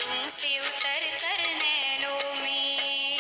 यादों से उतर कर नैनों में।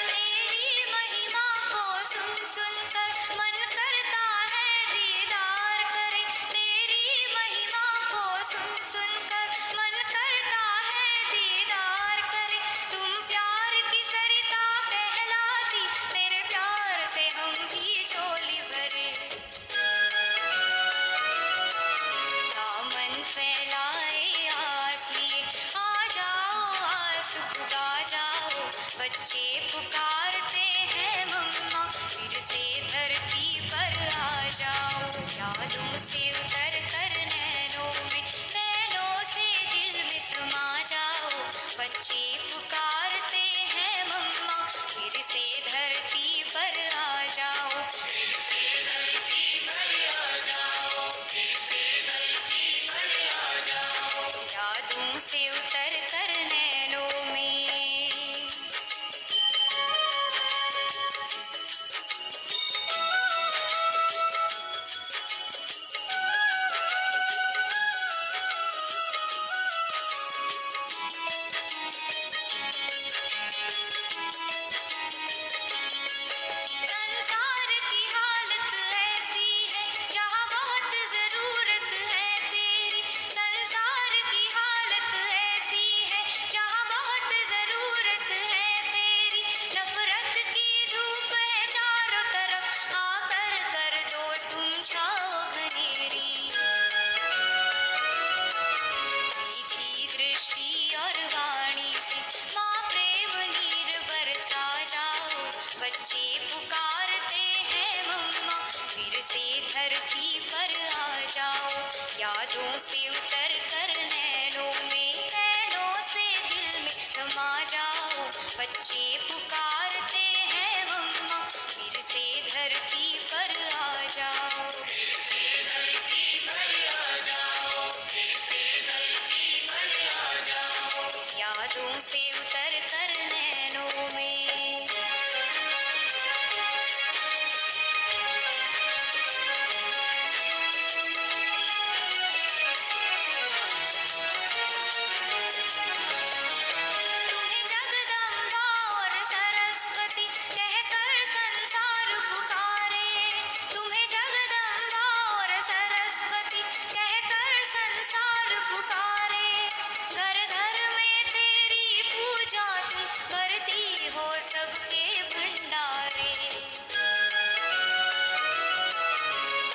तेरी महिमा को सुन सुन कर मन करता है दीदार करे। तेरी महिमा को सुन सुन कर मन करता है दीदार करे। तुम प्यार की सरिता कहलाती, तेरे प्यार से हम भी झोली भरे। दामन फैलाए आस लिए, आ जाओ आस पुगा जाओ। बच्चे पुकारते हैं मम्मा, फिर से धरती पर आ जाओ। यादों से उतर कर नैनों में, नैनों से दिल में समा जाओ। बच्चे पुकारते हैं मम्मा, फिर से धरती पर आ जाओ। फिर से धरती पर आ जाओ, फिर से धरती पर आ जाओ। यादों से उतर कर नैनों में। संसार की हालत ऐसी है जहाँ बहुत ज़रूरत है तेरी। संसार की हालत ऐसी है जहाँ बहुत ज़रूरत है तेरी। नफरत की धूप है चारों तरफ, आकर कर दो तुम छाँव घनेरी। मीठी दृष्टि और वाणी से माँ प्रेम नीर बरसा जाओ। बच्चे पुकारते हैं मम्मा, फिर से धरती पर आ जाओ। यादों से उतर कर नैनों में, नैनों से दिल में समा जाओ। बच्चे पुकारते हैं मम्मा, फिर से धरती पर आ जाओ। फिर से धरती पर आ जाओ, फिर से धरती पर आ जाओ। यादों से उतर कर नैनों में। तुम्हें जगदम्बा और सरस्वती कहकर संसार पुकारे। तुम्हें जगदम्बा और सरस्वती कहकर संसार पुकारे। घर घर में तेरी पूजा तुम करती हो सबके भंडारे।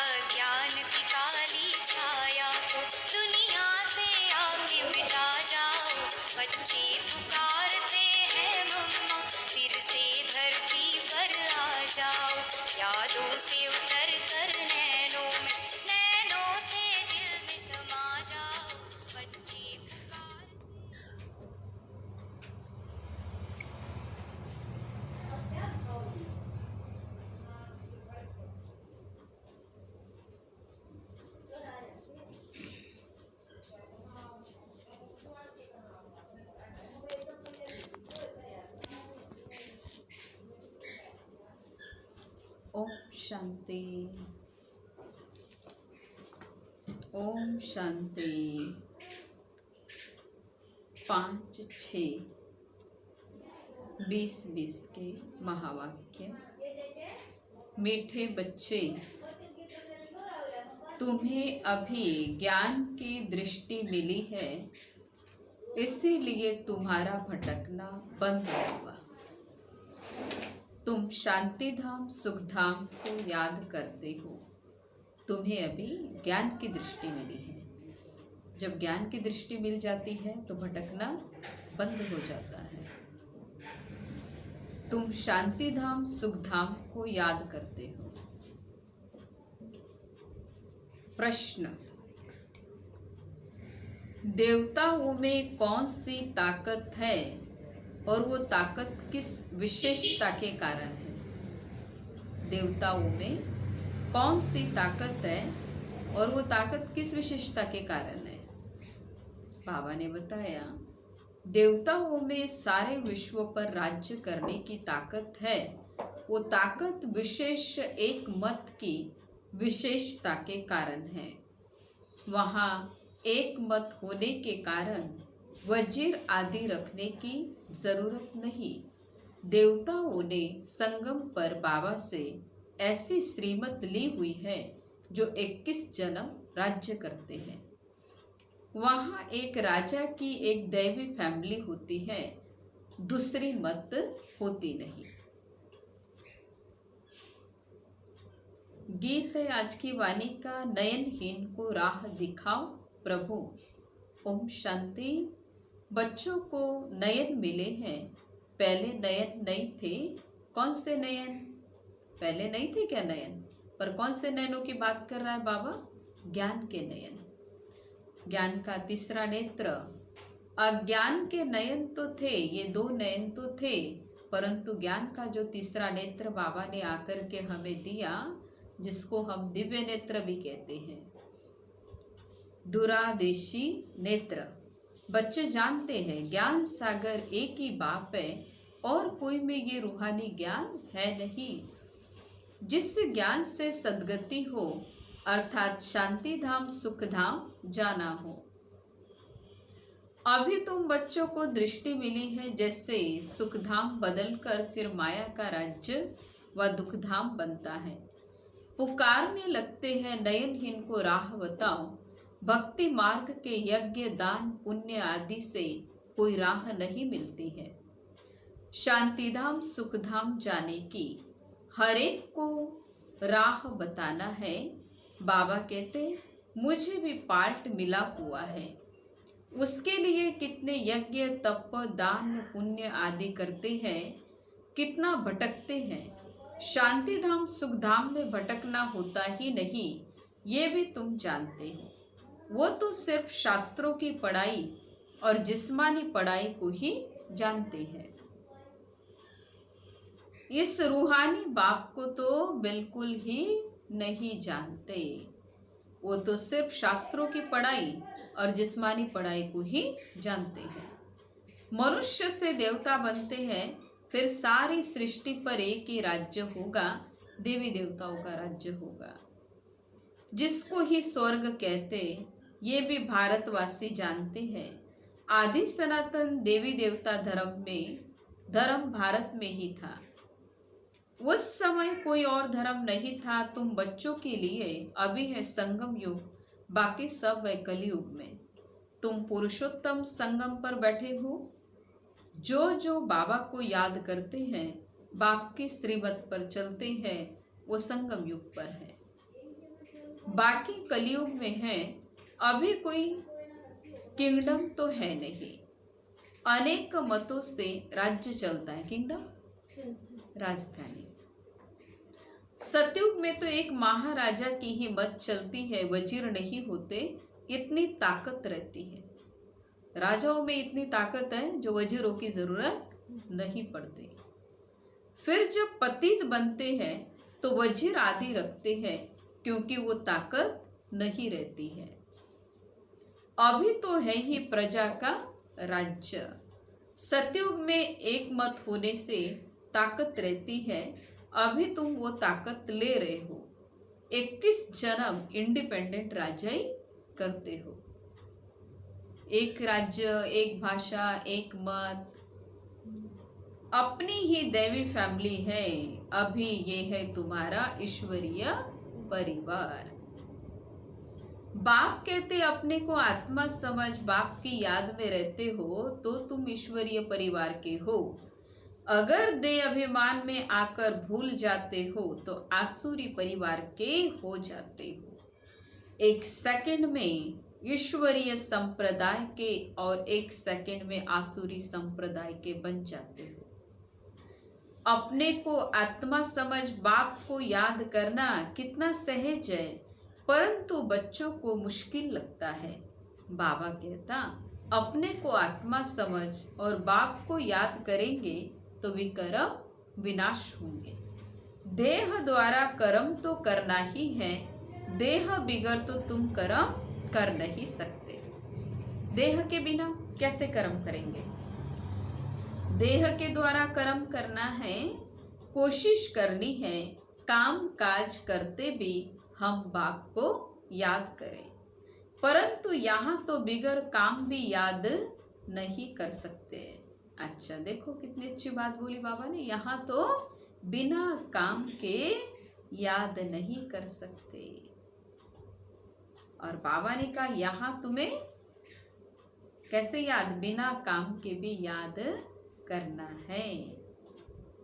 अज्ञान की काली छाया को दुनिया से आके मिटा जाओ। बच्चे पुकारते हैं मम्मा, फिर से धरती पर आ जाओ। यादों से उतर कर नैनों में, नैनों से दिल में समा जाओ। बच्चे पुकार ओम शांति, ओम शांति। 5-6-20-20 के महावाक्य। मीठे बच्चे, तुम्हें अभी ज्ञान की दृष्टि मिली है, इसीलिए तुम्हारा भटकना बंद हुआ। तुम शांति धाम सुख धाम को याद करते हो। तुम्हें अभी ज्ञान की दृष्टि मिली है। जब ज्ञान की दृष्टि मिल जाती है तो भटकना बंद हो जाता है। तुम शांति धाम सुख धाम को याद करते हो। प्रश्न, देवताओं में कौन सी ताकत है और वो ताकत किस विशेषता के कारण है? देवताओं में कौन सी ताकत है और वो ताकत किस विशेषता के कारण है? बाबा ने बताया देवताओं में सारे विश्व पर राज्य करने की ताकत है। वो ताकत विशेष एक मत की विशेषता के कारण है। वहाँ एक मत होने के कारण वजीर आदि रखने की जरूरत नहीं। देवताओं ने संगम पर बाबा से ऐसी श्रीमत ली हुई है जो 21 जन्म राज्य करते हैं। वहाँ एक राजा की एक दैवी फैमिली होती है, दूसरी मत होती नहीं। गीत है आज की वाणी का, नयनहीन को राह दिखाओ प्रभु। ओम शांति। बच्चों को नयन मिले हैं, पहले नयन नहीं थे। कौन से नयन? पहले नहीं थे क्या नयन? पर कौन से नयनों की बात कर रहा है बाबा? ज्ञान के नयन, ज्ञान का तीसरा नेत्र। अज्ञान के नयन तो थे, ये 2 नयन तो थे, परंतु ज्ञान का जो तीसरा नेत्र बाबा ने आकर के हमें दिया, जिसको हम दिव्य नेत्र भी कहते हैं, दूरादेशी नेत्र। बच्चे जानते हैं ज्ञान सागर एक ही बाप है और कोई में ये रूहानी ज्ञान है नहीं। जिस ज्ञान से सद्गति हो अर्थात शांति धाम सुख धाम जाना हो। अभी तुम बच्चों को दृष्टि मिली है जैसे सुख धाम बदलकर फिर माया का राज्य व दुख धाम बनता है। पुकारने लगते हैं नयनहीन को राह बताओ। भक्ति मार्ग के यज्ञ दान पुण्य आदि से कोई राह नहीं मिलती है। शांतिधाम सुखधाम जाने की हर एक को राह बताना है। बाबा कहते मुझे भी पार्ट मिला हुआ है। उसके लिए कितने यज्ञ तप दान पुण्य आदि करते हैं, कितना भटकते हैं। शांति धाम सुख धाम में भटकना होता ही नहीं, ये भी तुम जानते हो। वो तो सिर्फ शास्त्रों की पढ़ाई और जिस्मानी पढ़ाई को ही जानते हैं। इस रूहानी बाप को तो बिल्कुल ही नहीं जानते। वो तो सिर्फ शास्त्रों की पढ़ाई और जिस्मानी पढ़ाई को ही जानते हैं। मनुष्य से देवता बनते हैं, फिर सारी सृष्टि पर एक ही राज्य होगा, देवी देवताओं का राज्य होगा, जिसको ही स्वर्ग कहते। ये भी भारतवासी जानते हैं। आदि सनातन देवी देवता धर्म भारत में ही था। उस समय कोई और धर्म नहीं था। तुम बच्चों के लिए अभी है संगम युग, बाकी सब है कलयुग में। तुम पुरुषोत्तम संगम पर बैठे हो। जो जो बाबा को याद करते हैं, बाप की श्रीमत पर चलते हैं, वो संगम युग पर है। बाकी कलयुग में है। अभी कोई किंगडम तो है नहीं। अनेक मतों से राज्य चलता है। किंगडम राजधानी। सतयुग में तो एक महाराजा की ही मत चलती है, वजीर नहीं होते। इतनी ताकत रहती है राजाओं में, इतनी ताकत है जो वजीरों की जरूरत नहीं पड़ती। फिर जब पतित बनते हैं तो वजीर आदि रखते हैं, क्योंकि वो ताकत नहीं रहती है। अभी तो है ही प्रजा का राज्य। सतयुग में एक मत होने से ताकत रहती है। अभी तुम वो ताकत ले रहे हो। 21 जन्म इंडिपेंडेंट राजा ही करते हो। एक राज्य, एक भाषा, एक मत, अपनी ही दैवी फैमिली है। अभी ये है तुम्हारा ईश्वरीय परिवार। बाप कहते अपने को आत्मा समझ, बाप की याद में रहते हो तो तुम ईश्वरीय परिवार के हो। अगर देह अभिमान में आकर भूल जाते हो तो आसुरी परिवार के हो जाते हो। एक सेकंड में ईश्वरीय संप्रदाय के और एक सेकंड में आसुरी संप्रदाय के बन जाते हो। अपने को आत्मा समझ बाप को याद करना कितना सहज है, परंतु बच्चों को मुश्किल लगता है। बाबा कहता अपने को आत्मा समझ और बाप को याद करेंगे तो विकर्म विनाश होंगे। देह द्वारा कर्म तो करना ही है। देह बिगर तो तुम कर्म कर नहीं सकते। देह के बिना कैसे कर्म करेंगे? देह के द्वारा कर्म करना है, कोशिश करनी है, काम काज करते भी हम बाप को याद करें, परंतु यहाँ तो बिगर काम भी याद नहीं कर सकते। अच्छा देखो कितनी अच्छी बात बोली बाबा ने, यहाँ तो बिना काम के याद नहीं कर सकते। और बाबा ने कहा यहाँ तुम्हें कैसे याद, बिना काम के भी याद करना है।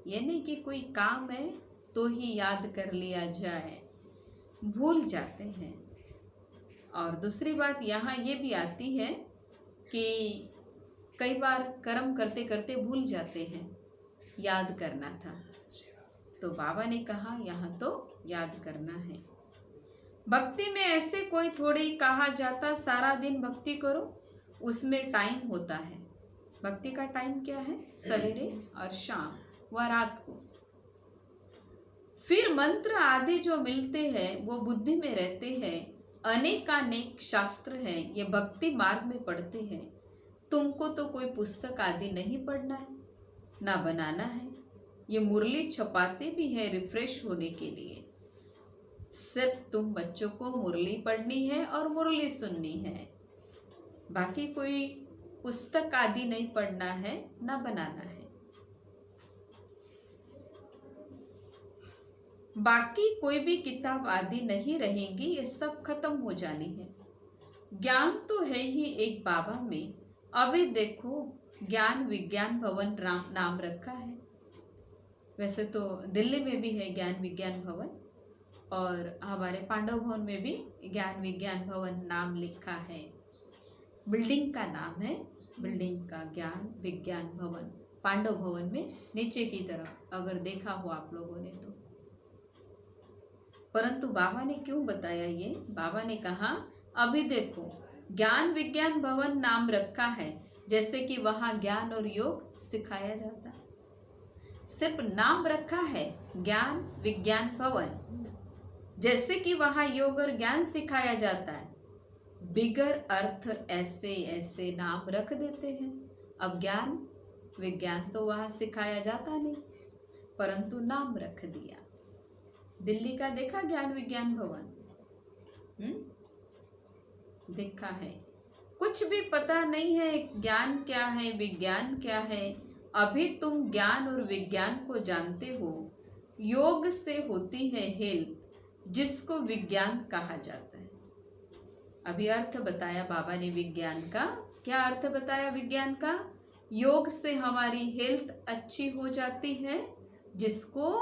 ये नहीं कि कोई काम है तो ही याद कर लिया जाए, भूल जाते हैं। और दूसरी बात यहाँ ये भी आती है कि कई बार कर्म करते करते भूल जाते हैं, याद करना था, तो बाबा ने कहा यहाँ तो याद करना है। भक्ति में ऐसे कोई थोड़ी कहा जाता सारा दिन भक्ति करो, उसमें टाइम होता है। भक्ति का टाइम क्या है, सवेरे और शाम व रात को। फिर मंत्र आदि जो मिलते हैं वो बुद्धि में रहते हैं, अनेकानेक शास्त्र हैं, ये भक्ति मार्ग में पढ़ते हैं। तुमको तो कोई पुस्तक आदि नहीं पढ़ना है, ना बनाना है, ये मुरली छपाते भी है रिफ्रेश होने के लिए। सिर्फ तुम बच्चों को मुरली पढ़नी है और मुरली सुननी है, बाकी कोई पुस्तक आदि नहीं पढ़ना है, ना बनाना है। बाकी कोई भी किताब आदि नहीं रहेंगी, ये सब खत्म हो जानी है। ज्ञान तो है ही एक बाबा में। अभी देखो ज्ञान विज्ञान भवन नाम रखा है, वैसे तो दिल्ली में भी है ज्ञान विज्ञान भवन, और हमारे पांडव भवन में भी ज्ञान विज्ञान भवन नाम लिखा है। बिल्डिंग का नाम है, बिल्डिंग का ज्ञान विज्ञान भवन, पांडव भवन में नीचे की तरफ, अगर देखा हो आप लोगों ने तो। परंतु बाबा ने क्यों बताया ये, बाबा ने कहा अभी देखो ज्ञान विज्ञान भवन नाम रखा है, जैसे कि वहाँ ज्ञान और योग सिखाया जाता है। सिर्फ नाम रखा है ज्ञान विज्ञान भवन, जैसे कि वहाँ योग और ज्ञान सिखाया जाता है। बिगर अर्थ ऐसे ऐसे नाम रख देते हैं। अब ज्ञान विज्ञान तो वहाँ सिखाया जाता नहीं, परंतु नाम रख दिया। दिल्ली का देखा ज्ञान विज्ञान भवन, देखा है। कुछ भी पता नहीं है ज्ञान क्या है विज्ञान क्या है। अभी तुम ज्ञान और विज्ञान को जानते हो। योग से होती है हेल्थ, जिसको विज्ञान कहा जाता है। अभी अर्थ बताया बाबा ने विज्ञान का। क्या अर्थ बताया विज्ञान का? योग से हमारी हेल्थ अच्छी हो जाती है, जिसको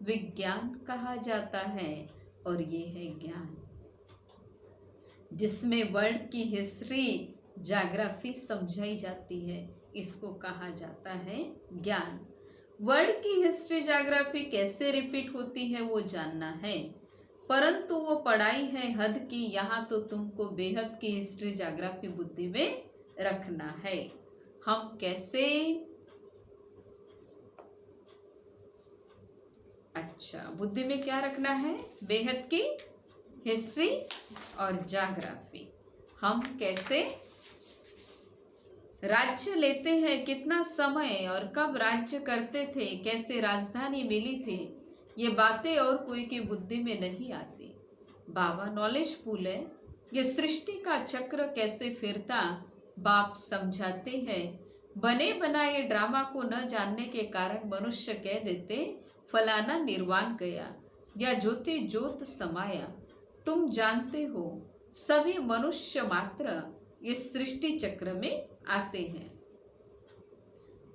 विज्ञान कहा जाता है। और ये है ज्ञान, जिसमें वर्ल्ड की हिस्ट्री ज्योग्राफी समझाई जाती है, इसको कहा जाता है ज्ञान। वर्ल्ड की हिस्ट्री ज्योग्राफी कैसे रिपीट होती है वो जानना है, परंतु वो पढ़ाई है हद की। यहाँ तो तुमको बेहद की हिस्ट्री ज्योग्राफी बुद्धि में रखना है। हम कैसे, अच्छा बुद्धि में क्या रखना है? बेहद की हिस्ट्री और ज्योग्राफी। हम कैसे राज्य लेते हैं, कितना समय और कब राज्य करते थे, कैसे राजधानी मिली थी, ये बातें और कोई की बुद्धि में नहीं आती। बाबा नॉलेज फुल है। ये सृष्टि का चक्र कैसे फिरता बाप समझाते हैं। बने बनाए ड्रामा को न जानने के कारण मनुष्य कह देते फलाना निर्वाण गया या ज्योति ज्योत समाया। तुम जानते हो सभी मनुष्य मात्र इस सृष्टि चक्र में आते हैं,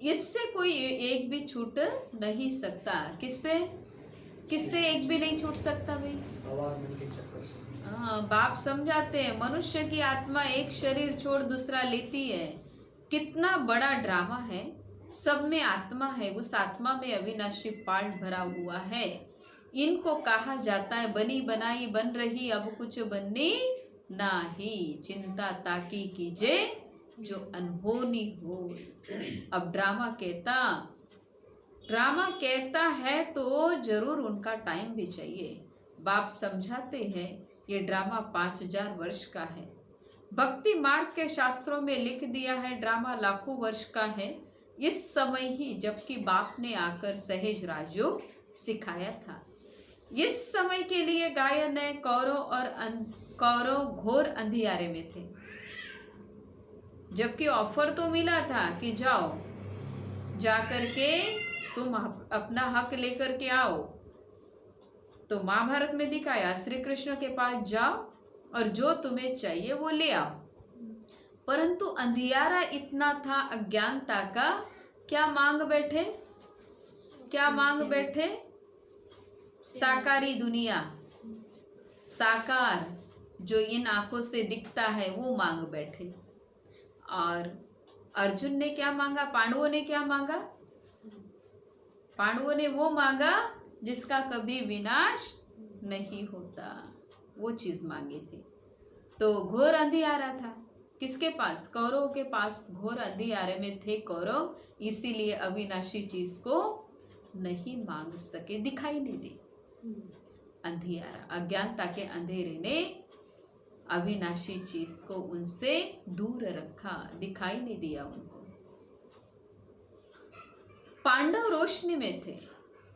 इससे कोई एक भी छूट नहीं सकता। किससे किससे एक भी नहीं छूट सकता भाई? हाँ, बाप समझाते हैं मनुष्य की आत्मा एक शरीर छोड़ दूसरा लेती है। कितना बड़ा ड्रामा है, सब में आत्मा है, उस आत्मा में अविनाशी पार्ट भरा हुआ है। इनको कहा जाता है बनी बनाई बन रही, अब कुछ बननी नहीं। चिंता ताकी कीजिए जो अनहोनी हो। अब ड्रामा कहता है तो जरूर उनका टाइम भी चाहिए। बाप समझाते हैं ये ड्रामा 5000 वर्ष का है। भक्ति मार्ग के शास्त्रों में लिख दिया है ड्रामा लाखों वर्ष का है। इस समय ही जबकि बाप ने आकर सहज राजयोग सिखाया था। इस समय के लिए गायन है कौरव घोर अंधियारे में थे। जबकि ऑफर तो मिला था कि जाओ, जा करके तुम अपना हक लेकर के आओ। तो महाभारत में दिखाया श्री कृष्ण के पास जाओ और जो तुम्हें चाहिए वो ले आओ। परंतु अंधियारा इतना था अज्ञानता का, क्या मांग बैठे? साकारी दुनिया, साकार जो इन आंखों से दिखता है वो मांग बैठे। और अर्जुन ने क्या मांगा? पांडवों ने क्या मांगा? पांडवों ने वो मांगा जिसका कभी विनाश नहीं होता, वो चीज मांगी थी। तो घोर अंधियारा था किसके पास? कौरवों के पास घोर अंधियारे में थे कौरव, इसीलिए अविनाशी चीज को नहीं मांग सके, दिखाई नहीं दी। अंधियारा, अज्ञानता के अंधेरे ने अविनाशी चीज को उनसे दूर रखा, दिखाई नहीं दिया उनको। पांडव रोशनी में थे।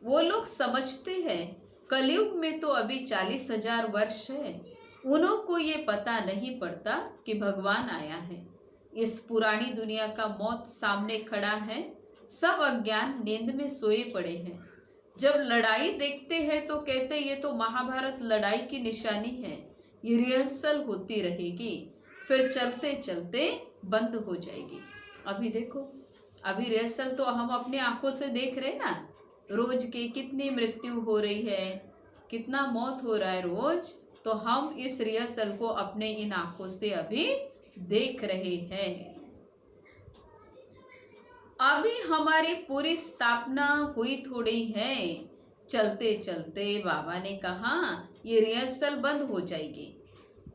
वो लोग समझते हैं कलयुग में तो अभी 40,000 वर्ष है, उन्हों को ये पता नहीं पड़ता कि भगवान आया है। इस पुरानी दुनिया का मौत सामने खड़ा है, सब अज्ञान नींद में सोए पड़े हैं। जब लड़ाई देखते हैं तो कहते ये तो महाभारत लड़ाई की निशानी है, ये रिहर्सल होती रहेगी, फिर चलते चलते बंद हो जाएगी। अभी देखो, अभी रिहर्सल तो हम अपने आंखों से देख रहे ना, रोज के कितनी मृत्यु हो रही है, कितना मौत हो रहा है रोज, तो हम इस रिहर्सल को अपने इन आंखों से अभी देख रहे हैं। अभी हमारी पूरी स्थापना हुई थोड़ी है, चलते चलते बाबा ने कहा ये रिहर्सल बंद हो जाएगी।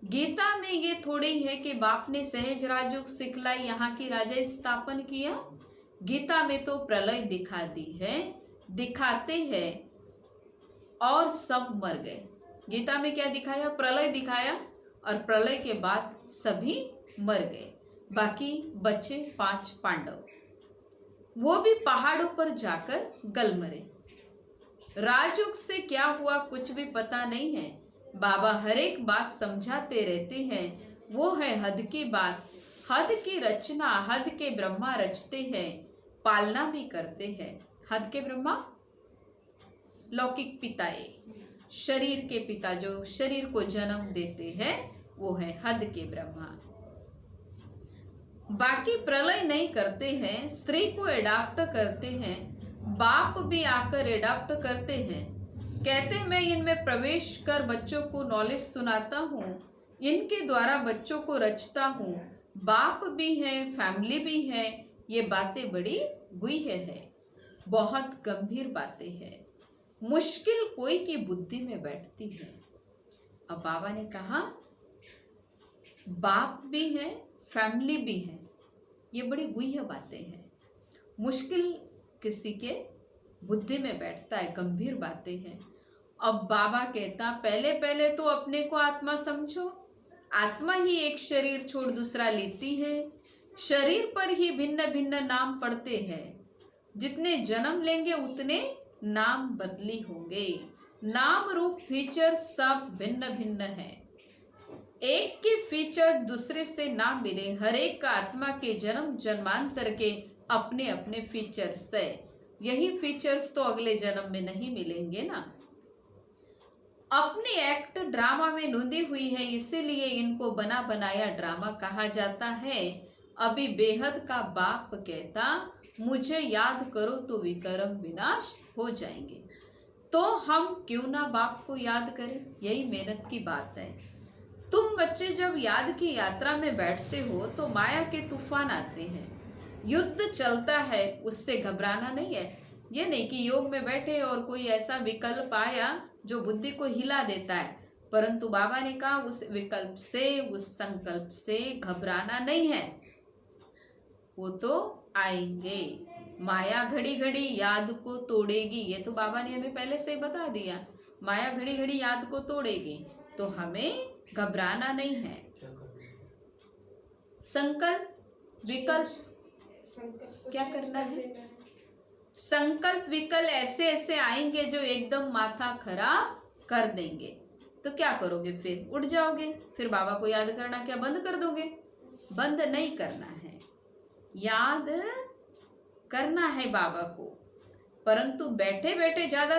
गीता में ये थोड़ी है कि बाप ने सहज राजयोग सिखलाई, यहाँ की राजा स्थापन किया। गीता में तो प्रलय दिखा दी है, दिखाते हैं और सब मर गए। गीता में क्या दिखाया? प्रलय दिखाया और प्रलय के बाद सभी मर गए, बाकी बचे 5 पांडव, वो भी पहाड़ों पर जाकर गल मरे। राजयोग से क्या हुआ कुछ भी पता नहीं है। बाबा हर एक बात समझाते रहते हैं, वो है हद की बात, हद की रचना हद के ब्रह्मा रचते हैं, पालना भी करते हैं। हद के ब्रह्मा लौकिक पिताए, शरीर के पिता जो शरीर को जन्म देते हैं वो है हद के ब्रह्मा। बाकी प्रलय नहीं करते हैं, स्त्री को एडाप्ट करते हैं, बाप भी आकर एडाप्ट करते हैं, कहते मैं इनमें प्रवेश कर बच्चों को नॉलेज सुनाता हूँ, इनके द्वारा बच्चों को रचता हूँ, बाप भी है फैमिली भी है। ये बातें बड़ी गुह्य है, बहुत गंभीर बातें हैं, मुश्किल कोई की बुद्धि में बैठती है। अब बाबा ने कहा बाप भी है फैमिली भी है, ये बड़ी गुह्य बातें हैं, मुश्किल किसी के बुद्धि में बैठता है, गंभीर बातें हैं। अब बाबा कहता पहले पहले तो अपने को आत्मा समझो, आत्मा ही एक शरीर छोड़ दूसरा लेती है, शरीर पर ही भिन्न भिन्न नाम पड़ते हैं, जितने जन्म लेंगे उतने नाम बदली होंगे, नाम रूप फीचर सब भिन्न भिन्न है, एक के फीचर दूसरे से ना मिले, हर एक का आत्मा के जन्म जन्मांतर के अपने अपने फीचर्स है, यही फीचर्स तो अगले जन्म में नहीं मिलेंगे ना। अपनी एक्ट ड्रामा में नूंदी हुई है, इसीलिए इनको बना बनाया ड्रामा कहा जाता है। अभी बेहद का बाप कहता मुझे याद करो तो विक्रम विनाश हो जाएंगे, तो हम क्यों ना बाप को याद करें, यही मेहनत की बात है। तुम बच्चे जब याद की यात्रा में बैठते हो तो माया के तूफान आते हैं, युद्ध चलता है, उससे घबराना नहीं है। ये नहीं कि योग में बैठे और कोई ऐसा विकल्प आया जो बुद्धि को हिला देता है, परंतु बाबा ने कहा उस विकल्प से उस संकल्प से घबराना नहीं है, वो तो आएंगे। माया घड़ी घड़ी याद को तोड़ेगी, ये तो बाबा ने हमें पहले से बता दिया, माया घड़ी घड़ी याद को तोड़ेगी, तो हमें घबराना नहीं है। संकल्प विकल्प क्या करना है? संकल्प विकल्प ऐसे ऐसे आएंगे जो एकदम माथा खराब कर देंगे। तो क्या करोगे? फिर उठ जाओगे, फिर बाबा को याद करना क्या बंद कर दोगे? बंद नहीं करना है, याद करना है बाबा को, परंतु बैठे बैठे ज्यादा